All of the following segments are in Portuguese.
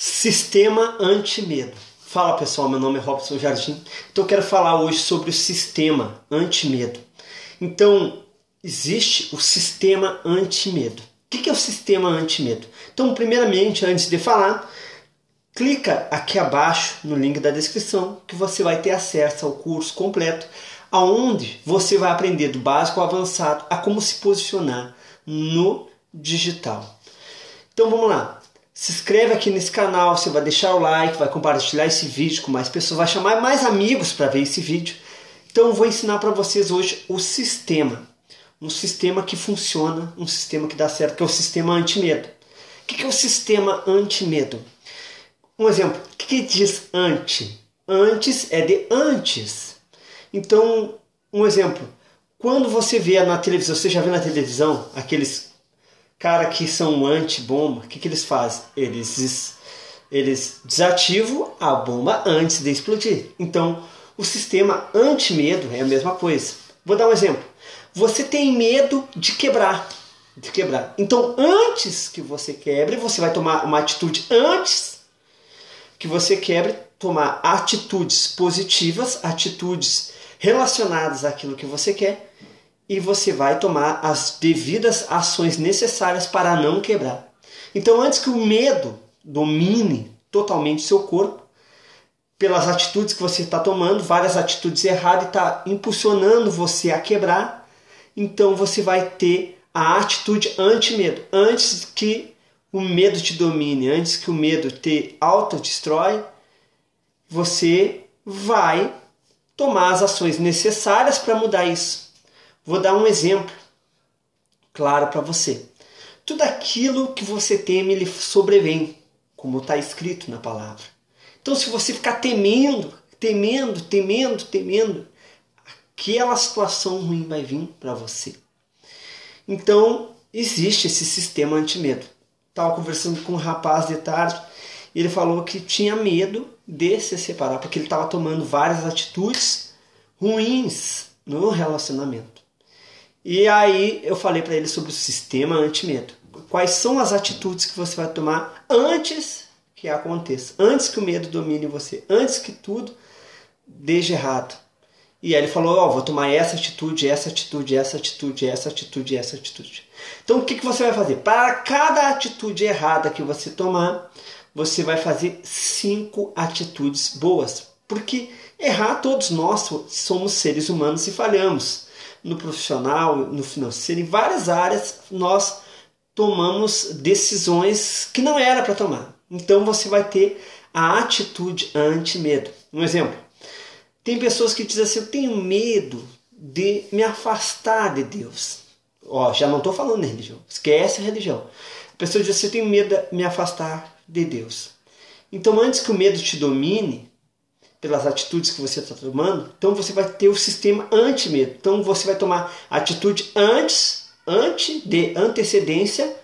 Sistema anti-medo. Fala pessoal, meu nome é Robson Jardim. Então eu quero falar hoje sobre o sistema anti-medo. Então, existe o sistema anti-medo. O que é o sistema anti-medo? Então, primeiramente, antes de falar, clica aqui abaixo no link da descrição que você vai ter acesso ao curso completo, aonde você vai aprender do básico ao avançado a como se posicionar no digital. Então vamos lá. Se inscreve aqui nesse canal, você vai deixar o like, vai compartilhar esse vídeo com mais pessoas, vai chamar mais amigos para ver esse vídeo. Então eu vou ensinar para vocês hoje o sistema. Um sistema que funciona, um sistema que dá certo, que é o sistema anti-medo. O que é o sistema anti-medo? Um exemplo, o que diz anti? Antes é de antes. Então, um exemplo, quando você vê na televisão, você já viu na televisão aqueles cara que são anti-bomba, o que eles fazem? Eles desativam a bomba antes de explodir. Então, o sistema anti-medo é a mesma coisa. Vou dar um exemplo. Você tem medo de quebrar. Então, antes que você quebre, você vai tomar uma atitude antes que você quebre, tomar atitudes positivas, atitudes relacionadas àquilo que você quer, e você vai tomar as devidas ações necessárias para não quebrar. Então, antes que o medo domine totalmente o seu corpo, pelas atitudes que você está tomando, várias atitudes erradas, e está impulsionando você a quebrar, então você vai ter a atitude anti-medo. Antes que o medo te domine, antes que o medo te autodestrói, você vai tomar as ações necessárias para mudar isso. Vou dar um exemplo claro para você. Tudo aquilo que você teme lhe sobrevém, como está escrito na palavra. Então, se você ficar temendo, aquela situação ruim vai vir para você. Então, existe esse sistema anti-medo. Estava conversando com um rapaz de tarde e ele falou que tinha medo de se separar, porque ele estava tomando várias atitudes ruins no relacionamento. E aí eu falei para ele sobre o sistema anti-medo. Quais são as atitudes que você vai tomar antes que aconteça, antes que o medo domine você, antes que tudo dê errado. E aí ele falou, vou tomar essa atitude. Então o que você vai fazer? Para cada atitude errada que você tomar, você vai fazer 5 atitudes boas. Porque errar, todos nós somos seres humanos e falhamos. No profissional, no financeiro, em várias áreas nós tomamos decisões que não era para tomar. Então você vai ter a atitude anti-medo. Um exemplo, tem pessoas que dizem assim, eu tenho medo de me afastar de Deus. Já não estou falando de religião, esquece a religião. A pessoa diz assim, eu tenho medo de me afastar de Deus. Então antes que o medo te domine, pelas atitudes que você está tomando, então você vai ter o sistema anti-medo. Então você vai tomar atitude antes de antecedência,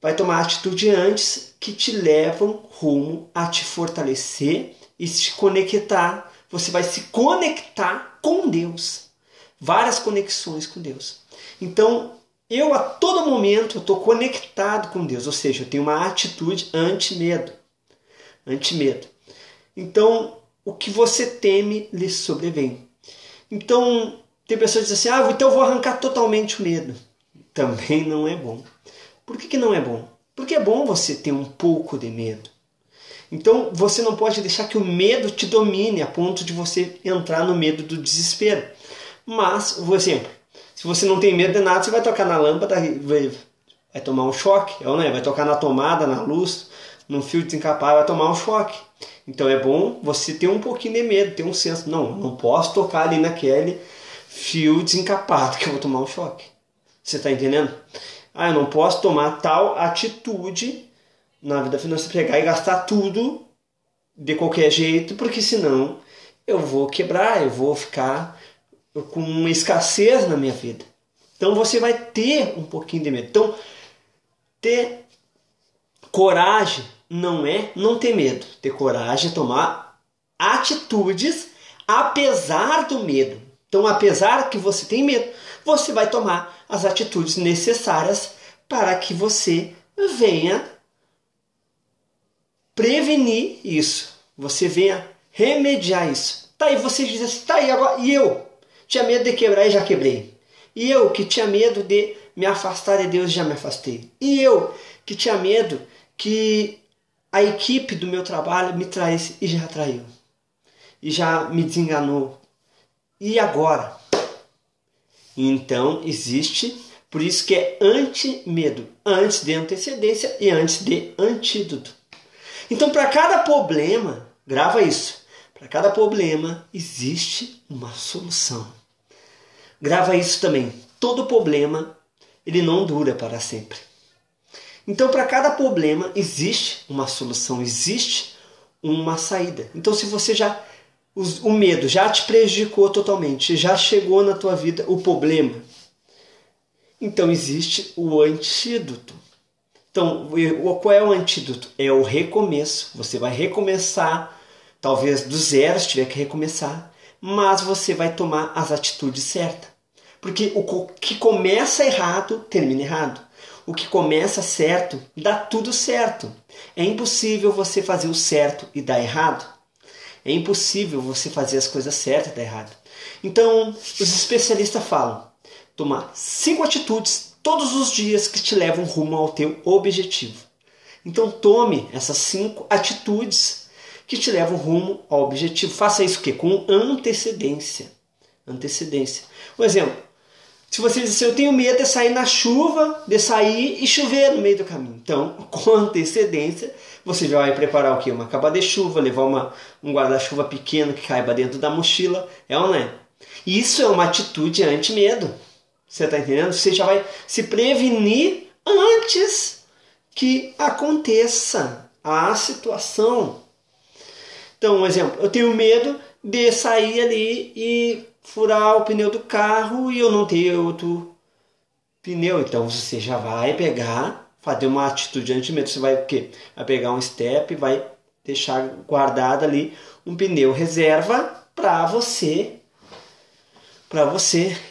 vai tomar atitude antes que te levam rumo a te fortalecer e se conectar. Você vai se conectar com Deus. Várias conexões com Deus. Então, eu a todo momento estou conectado com Deus. Ou seja, eu tenho uma atitude anti-medo. Então, o que você teme lhe sobrevém. Então, tem pessoas que dizem assim, então eu vou arrancar totalmente o medo. Também não é bom. Por que não é bom? Porque é bom você ter um pouco de medo. Então, você não pode deixar que o medo te domine a ponto de você entrar no medo do desespero. Mas, por exemplo, se você não tem medo de nada, você vai tocar na lâmpada, vai tomar um choque, vai tocar na tomada, na luz, num fio desencapado, vai tomar um choque. Então é bom você ter um pouquinho de medo, ter um senso. Não posso tocar ali naquele fio desencapado que eu vou tomar um choque. Você está entendendo? Eu não posso tomar tal atitude na vida financeira, pegar e gastar tudo de qualquer jeito, porque senão eu vou quebrar, eu vou ficar com uma escassez na minha vida. Então você vai ter um pouquinho de medo. Então, ter coragem não é não ter medo. Ter coragem é tomar atitudes apesar do medo. Então, apesar que você tem medo, você vai tomar as atitudes necessárias para que você venha prevenir isso. Você venha remediar isso. Tá aí, você diz assim, tá aí agora, e eu? Tinha medo de quebrar e já quebrei. E eu que tinha medo de me afastar de Deus, já me afastei. E eu que tinha medo que a equipe do meu trabalho me traísse e já traiu. E já me desenganou. E agora? Então existe, por isso que é anti-medo, antes de antecedência e antes de antídoto. Então para cada problema, grava isso, para cada problema existe uma solução. Grava isso também, todo problema ele não dura para sempre. Então para cada problema existe uma solução, existe uma saída. Então se você o medo já te prejudicou totalmente, já chegou na tua vida o problema, então existe o antídoto. Então, qual é o antídoto? É o recomeço. Você vai recomeçar, talvez do zero, se tiver que recomeçar, mas você vai tomar as atitudes certas. Porque o que começa errado, termina errado. O que começa certo, dá tudo certo. É impossível você fazer o certo e dar errado. É impossível você fazer as coisas certas e dar errado. Então, os especialistas falam, tomar 5 atitudes todos os dias que te levam rumo ao teu objetivo. Então tome essas 5 atitudes que te levam rumo ao objetivo. Faça isso o quê? Com antecedência. Antecedência. Um exemplo. Se você diz assim, eu tenho medo de sair na chuva, de sair e chover no meio do caminho. Então, com antecedência, você já vai preparar o quê? Uma capa de chuva, levar um guarda-chuva pequeno que caiba dentro da mochila. É ou não é? Isso é uma atitude anti-medo. Você está entendendo? Você já vai se prevenir antes que aconteça a situação. Então, um exemplo. Eu tenho medo de sair ali e furar o pneu do carro e eu não ter outro pneu. Então, você já vai pegar, fazer uma atitude anti-medo. Você vai o quê? Vai pegar um step e vai deixar guardado ali um pneu reserva para você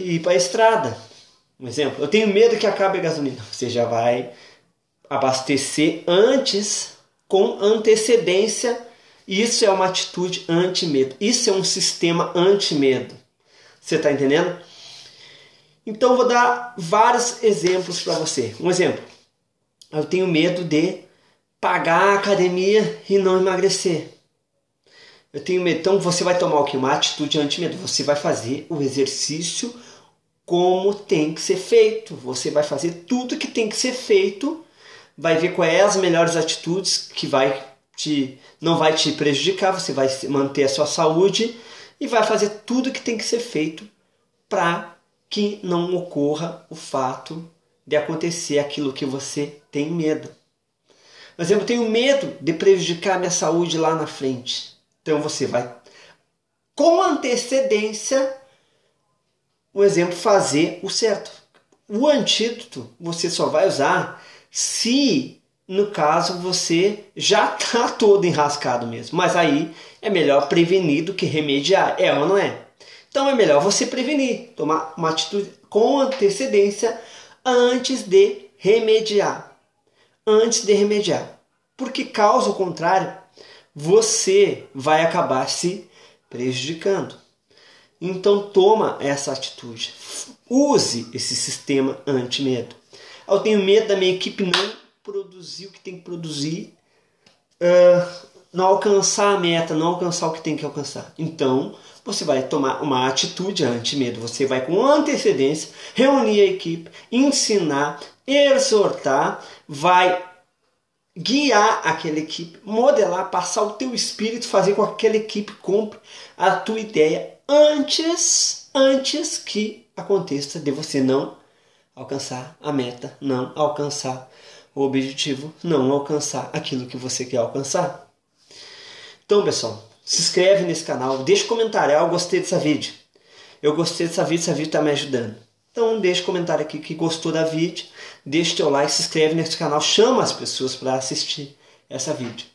ir para a estrada. Um exemplo, eu tenho medo que acabe a gasolina. Você já vai abastecer antes, com antecedência. Isso é uma atitude anti-medo. Isso é um sistema anti-medo. Você está entendendo? Então, vou dar vários exemplos para você. Um exemplo, eu tenho medo de pagar a academia e não emagrecer. Eu tenho medo. Então, você vai tomar o quê? Uma atitude anti-medo. Você vai fazer o exercício como tem que ser feito. Você vai fazer tudo que tem que ser feito, vai ver quais as melhores atitudes que não vai te prejudicar, você vai manter a sua saúde e vai fazer tudo que tem que ser feito para que não ocorra o fato de acontecer aquilo que você tem medo. Por exemplo, eu tenho medo de prejudicar minha saúde lá na frente. Então você vai, com antecedência, um exemplo, fazer o certo. O antídoto você só vai usar se, no caso, você já está todo enrascado mesmo. Mas aí é melhor prevenir do que remediar. É ou não é? Então é melhor você prevenir, tomar uma atitude com antecedência antes de remediar. Antes de remediar. Porque caso contrário, você vai acabar se prejudicando. Então toma essa atitude. Use esse sistema anti-medo. Eu tenho medo da minha equipe não produzir o que tem que produzir, não alcançar a meta, não alcançar o que tem que alcançar. Então você vai tomar uma atitude anti-medo. Você vai com antecedência reunir a equipe, ensinar, exortar, vai guiar aquela equipe, modelar, passar o teu espírito, fazer com que aquela equipe compre a tua ideia antes que aconteça de você não alcançar a meta, não alcançar o objetivo, não alcançar aquilo que você quer alcançar. Então, pessoal, se inscreve nesse canal, deixa um comentário, eu gostei dessa vídeo. Eu gostei dessa vídeo está me ajudando. Então, deixa um comentário aqui que gostou da vídeo, deixa o teu like, se inscreve nesse canal, chama as pessoas para assistir essa vídeo.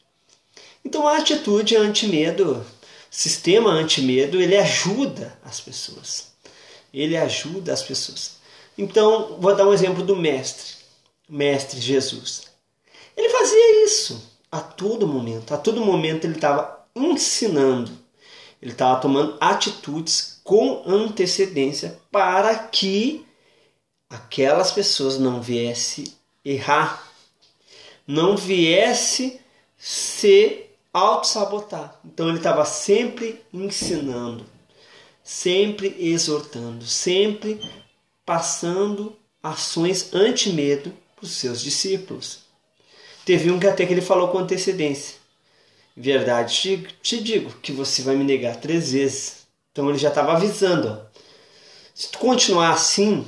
Então, a atitude anti-medo, sistema anti-medo, ele ajuda as pessoas. Ele ajuda as pessoas. Então, vou dar um exemplo do Mestre Jesus. Ele fazia isso. a todo momento ele estava ensinando, ele estava tomando atitudes com antecedência para que aquelas pessoas não viessem errar, não viessem se auto-sabotar. Então ele estava sempre ensinando, sempre exortando, sempre passando ações anti-medo para os seus discípulos. Teve um que até que ele falou com antecedência: verdade, te digo que você vai me negar 3 vezes. Então ele já estava avisando. Ó. Se tu continuar assim,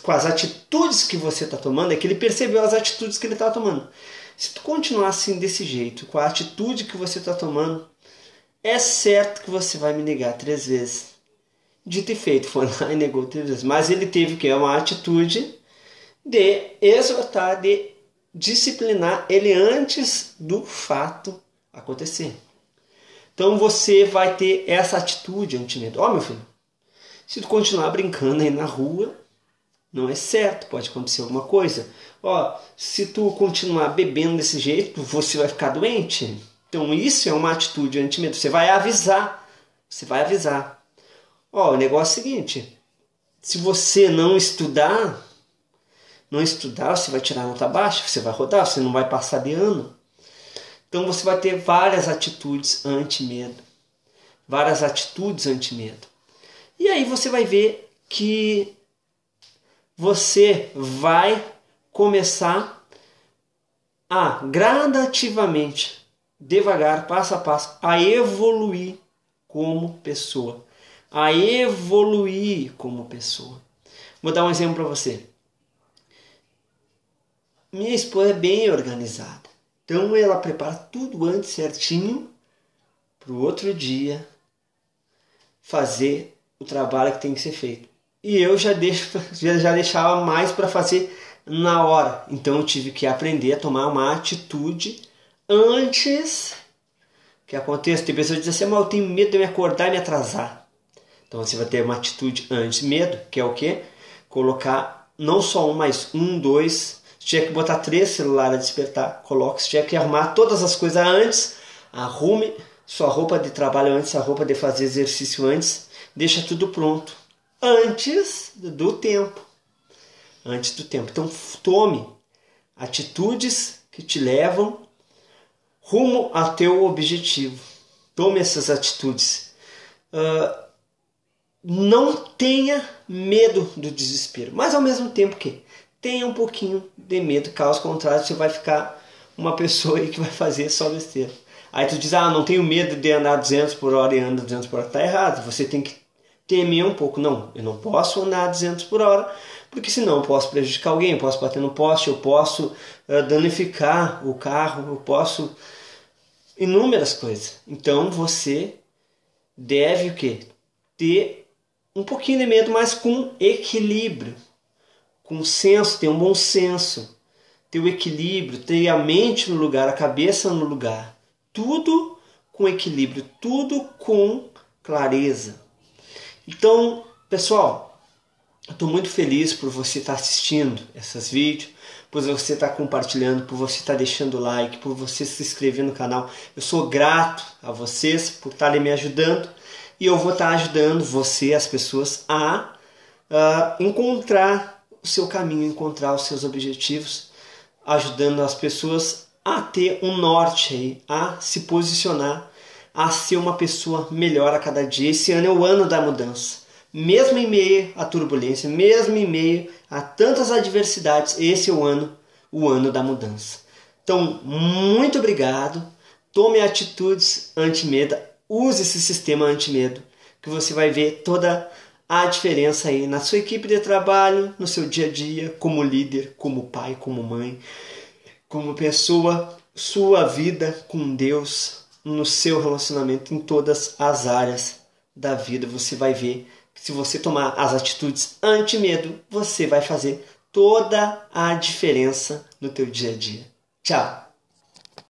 com as atitudes que você está tomando, é que ele percebeu as atitudes que ele estava tomando. Se tu continuar assim desse jeito, com a atitude que você está tomando, é certo que você vai me negar 3 vezes. Dito e feito, foi lá e negou 3 vezes. Mas ele teve que uma atitude de exortar, de disciplinar ele antes do fato acontecer. Então você vai ter essa atitude anti-medo. Ó, meu filho, se tu continuar brincando aí na rua, não é certo, pode acontecer alguma coisa. Ó, se tu continuar bebendo desse jeito, você vai ficar doente. Então isso é uma atitude anti-medo. Você vai avisar. Ó, o negócio é o seguinte: se você não estudar, você vai tirar nota baixa, você vai rodar, você não vai passar de ano. Então você vai ter várias atitudes anti-medo. E aí você vai ver que você vai começar a gradativamente, devagar, passo a passo, a evoluir como pessoa. Vou dar um exemplo para você. Minha esposa é bem organizada. Então ela prepara tudo antes certinho para o outro dia fazer o trabalho que tem que ser feito. E eu já deixava mais para fazer na hora. Então eu tive que aprender a tomar uma atitude antes que aconteça. Tem pessoas que dizem assim: mas eu tenho medo de me acordar e me atrasar. Então você vai ter uma atitude anti-medo, que é o quê? Colocar não só um, mas 1, 2... Se tiver que botar 3 celulares a despertar, coloque. Se tiver que arrumar todas as coisas antes, arrume sua roupa de trabalho antes, a roupa de fazer exercício antes. Deixa tudo pronto. Antes do tempo. Então tome atitudes que te levam rumo ao teu objetivo. Tome essas atitudes. Não tenha medo do desespero, mas ao mesmo tempo que tenha um pouquinho de medo, caso contrário você vai ficar uma pessoa aí que vai fazer só besteira. Aí tu diz: não tenho medo de andar 200 por hora e anda 200 por hora. Tá errado, você tem que temer um pouco. Não, eu não posso andar 200 por hora, porque senão eu posso prejudicar alguém, eu posso bater no poste, eu posso danificar o carro, eu posso inúmeras coisas. Então você deve o quê? Ter um pouquinho de medo, mas com equilíbrio. Com senso, ter um bom senso, ter o equilíbrio, ter a mente no lugar, a cabeça no lugar. Tudo com equilíbrio, tudo com clareza. Então, pessoal, eu estou muito feliz por você estar assistindo esses vídeos, por você estar compartilhando, por você estar deixando like, por você se inscrever no canal. Eu sou grato a vocês por estarem me ajudando e eu vou estar ajudando você, as pessoas, a encontrar o seu caminho, encontrar os seus objetivos, ajudando as pessoas a ter um norte aí, a se posicionar, a ser uma pessoa melhor a cada dia. Esse ano é o ano da mudança. Mesmo em meio à turbulência, mesmo em meio a tantas adversidades, esse é o ano da mudança. Então, muito obrigado. Tome atitudes anti-medo, use esse sistema anti-medo, que você vai ver toda a diferença aí na sua equipe de trabalho, no seu dia a dia, como líder, como pai, como mãe, como pessoa, sua vida com Deus, no seu relacionamento, em todas as áreas da vida. Você vai ver que se você tomar as atitudes anti-medo, você vai fazer toda a diferença no teu dia a dia. Tchau!